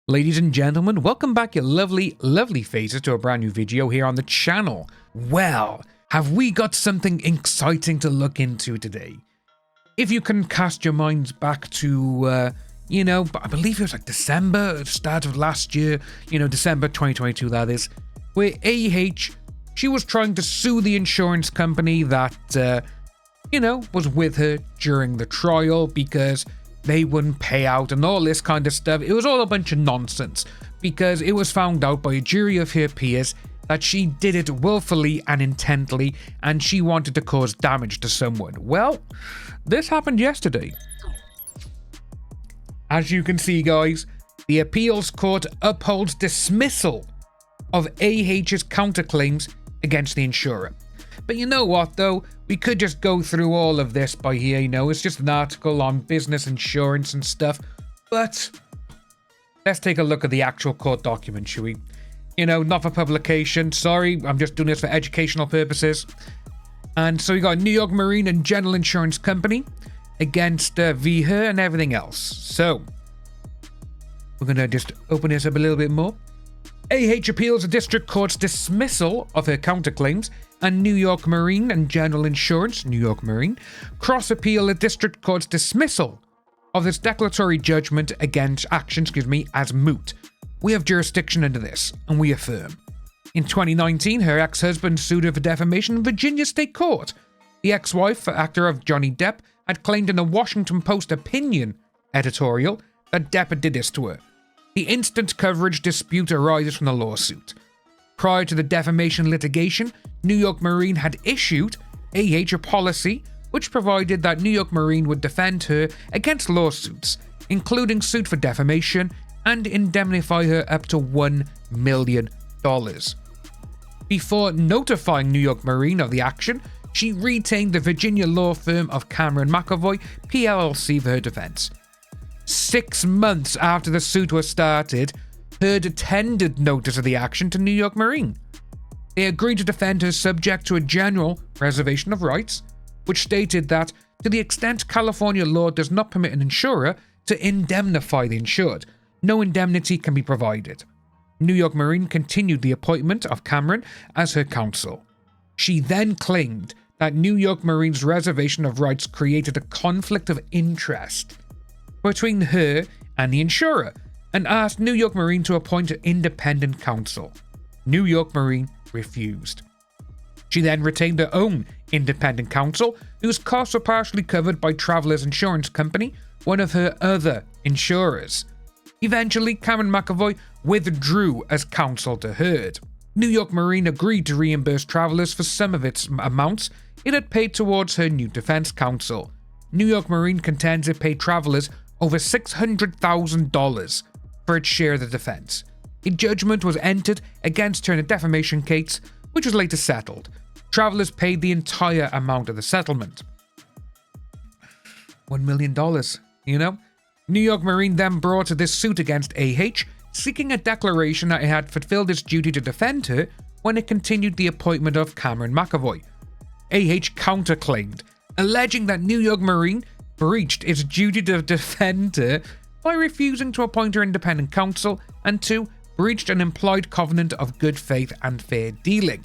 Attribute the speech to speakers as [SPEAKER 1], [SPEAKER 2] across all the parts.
[SPEAKER 1] Ladies and gentlemen, welcome back your lovely, lovely faces to a brand new video here on the channel. Well, have we got something exciting to look into today? If you can cast your minds back to, I believe it was like December, start of last year, December 2022 that is, where AH, she was trying to sue the insurance company that, was with her during the trial because they wouldn't pay out and all this kind of stuff. It was all a bunch of nonsense because it was found out by a jury of her peers that she did it willfully and intently and she wanted to cause damage to someone. Well, this happened yesterday. As you can see, guys, the appeals court upholds dismissal of AH's counterclaims against the insurer. But you know what, though? We could just go through all of this by here, it's just an article on business insurance and stuff. But let's take a look at the actual court document, shall we? Not for publication. Sorry, I'm just doing this for educational purposes. And so we got New York Marine and General Insurance Company against V her and everything else. So we're going to just open this up a little bit more. AH appeals the district court's dismissal of her counterclaims, and New York Marine and General Insurance, New York Marine, cross-appeal the district court's dismissal of this declaratory judgment against action, as moot. We have jurisdiction into this, and we affirm. In 2019, her ex-husband sued her for defamation in Virginia State Court. The ex-wife, actor of Johnny Depp, had claimed in a Washington Post opinion editorial that Depp did this to her. The instant coverage dispute arises from the lawsuit. Prior to the defamation litigation, New York Marine had issued AH a policy which provided that New York Marine would defend her against lawsuits, including suit for defamation, and indemnify her up to $1 million. Before notifying New York Marine of the action, she retained the Virginia law firm of Cameron McAvoy, PLLC, for her defense. 6 months after the suit was started, Heard tendered notice of the action to New York Marine. They agreed to defend her subject to a general reservation of rights, which stated that to the extent California law does not permit an insurer to indemnify the insured, no indemnity can be provided. New York Marine continued the appointment of Cameron as her counsel. She then claimed that New York Marine's reservation of rights created a conflict of interest between her and the insurer, and asked New York Marine to appoint an independent counsel. New York Marine refused. She then retained her own independent counsel, whose costs were partially covered by Travelers Insurance Company, one of her other insurers. Eventually, Cameron McAvoy withdrew as counsel to Heard. New York Marine agreed to reimburse Travelers for some of its amounts it had paid towards her new defense counsel. New York Marine contends it paid Travelers over $600,000 for its share of the defense. A judgment was entered against her in a defamation case, which was later settled. Travelers paid the entire amount of the settlement. $1 million, New York Marine then brought this suit against AH, seeking a declaration that it had fulfilled its duty to defend her when it continued the appointment of Cameron McAvoy. AH counterclaimed, alleging that New York Marine breached its duty to defend her by refusing to appoint her independent counsel, and 2, breached an implied covenant of good faith and fair dealing.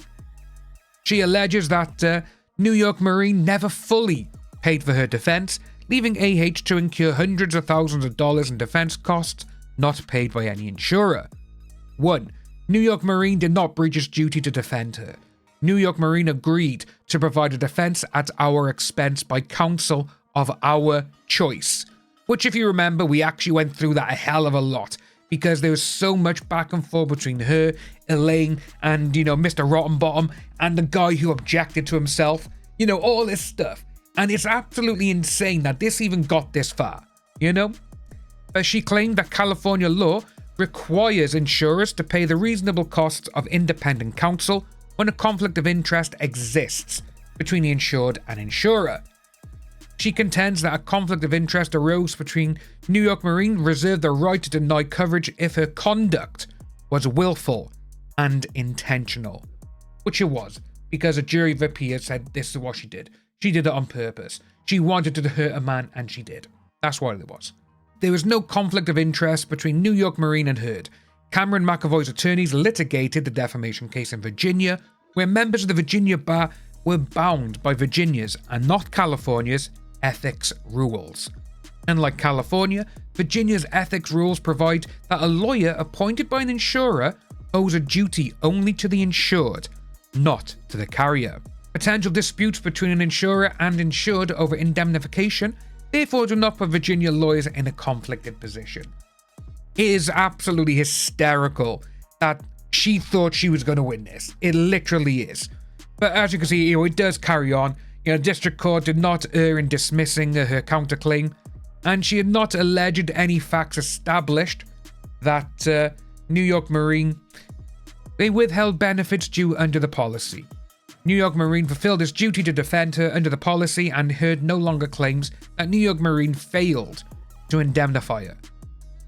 [SPEAKER 1] She alleges that New York Marine never fully paid for her defense, leaving AH to incur hundreds of thousands of dollars in defense costs not paid by any insurer. 1. New York Marine did not breach its duty to defend her. New York Marine agreed to provide a defense at our expense by counsel of our choice. Which, if you remember, we actually went through that a hell of a lot because there was so much back and forth between her, Elaine, and, Mr. Rottenbottom, and the guy who objected to himself. All this stuff. And it's absolutely insane that this even got this far, But she claimed that California law requires insurers to pay the reasonable costs of independent counsel when a conflict of interest exists between the insured and insurer. She contends that a conflict of interest arose between New York Marine reserved the right to deny coverage if her conduct was willful and intentional, which it was, because a jury of her peers said this is what she did. She did it on purpose. She wanted to hurt a man, and she did. That's what it was. there was no conflict of interest between New York Marine and Heard. Cameron McAvoy's attorneys litigated the defamation case in Virginia, where members of the Virginia bar were bound by Virginia's and not California's ethics rules. Unlike California, Virginia's ethics rules provide that a lawyer appointed by an insurer owes a duty only to the insured, not to the carrier. Potential disputes between an insurer and insured over indemnification therefore do not put Virginia lawyers in a conflicted position. It is absolutely hysterical that she thought she was going to win this. It literally is. But as you can see, it does carry on. District Court did not err in dismissing her counterclaim, and she had not alleged any facts established that New York Marine, they withheld benefits due under the policy. New York Marine fulfilled its duty to defend her under the policy, and Heard no longer claims that New York Marine failed to indemnify her.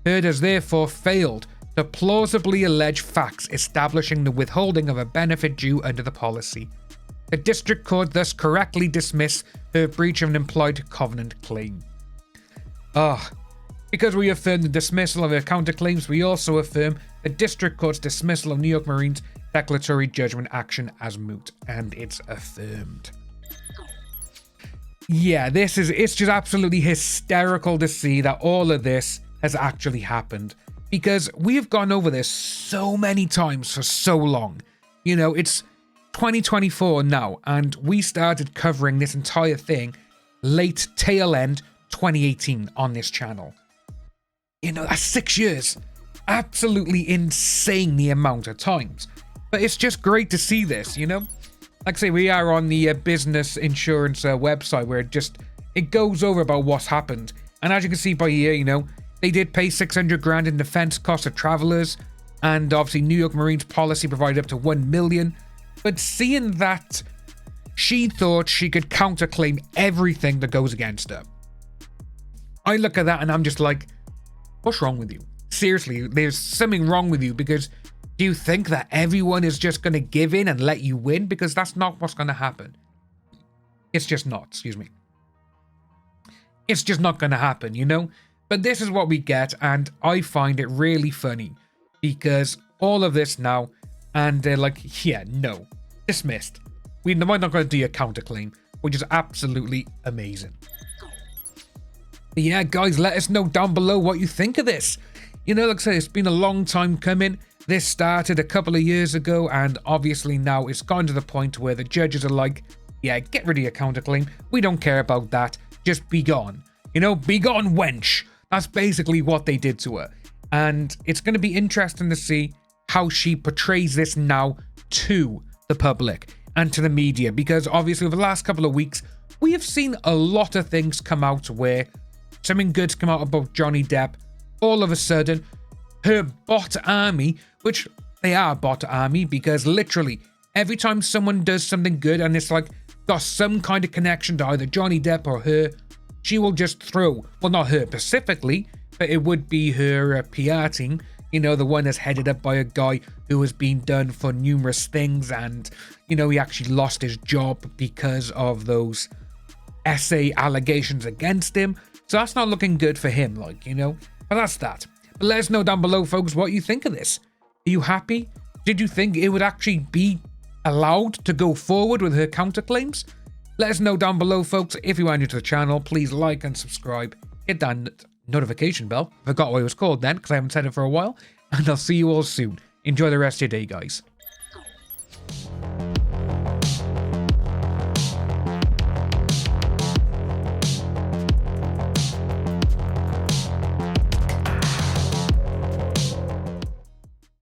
[SPEAKER 1] Heard has therefore failed to plausibly allege facts establishing the withholding of a benefit due under the policy. The District Court thus correctly dismissed her breach of an implied covenant claim. Because we affirm the dismissal of her counterclaims, we also affirm the District Court's dismissal of New York Marine's declaratory judgment action as moot, and it's affirmed. Yeah, it's just absolutely hysterical to see that all of this has actually happened, because we have gone over this so many times for so long. It's 2024 now, and we started covering this entire thing late tail end 2018 on this channel. That's 6 years. Absolutely insane the amount of times. But it's just great to see this, Like I say, we are on the business insurance website where it goes over about what's happened. And as you can see by here, they did pay $600,000 in defense costs of travelers. And obviously New York Marine's policy provided up to $1 million. But seeing that she thought she could counterclaim everything that goes against her, I look at that and I'm just like, what's wrong with you? Seriously, there's something wrong with you, because do you think that everyone is just going to give in and let you win? Because that's not what's going to happen. It's just not, It's just not going to happen, But this is what we get, and I find it really funny, because all of this now, and they're like, yeah, no, dismissed. We're not going to do a counterclaim, which is absolutely amazing. But yeah, guys, let us know down below what you think of this. Like I say, it's been a long time coming. This started a couple of years ago, and obviously now it's gone to the point where the judges are like, yeah, get rid of your counterclaim. We don't care about that. Just be gone. Be gone, wench. That's basically what they did to her. And it's going to be interesting to see how she portrays this now to the public and to the media, because obviously over the last couple of weeks, we have seen a lot of things come out where something good's come out about Johnny Depp. All of a sudden, her bot army, which they are bot army, because literally every time someone does something good and it's like got some kind of connection to either Johnny Depp or her, she will just throw, well, not her specifically, but it would be her PR team, the one that's headed up by a guy who has been done for numerous things, and he actually lost his job because of those essay allegations against him. So that's not looking good for him, but that's that. But let us know down below, folks, what you think of this. Are you happy? Did you think it would actually be allowed to go forward with her counterclaims? Let us know down below, folks. If you are new to the channel, please like and subscribe. Hit that notification bell. Forgot what it was called then, because I haven't said it for a while. And I'll see you all soon. Enjoy the rest of your day, guys.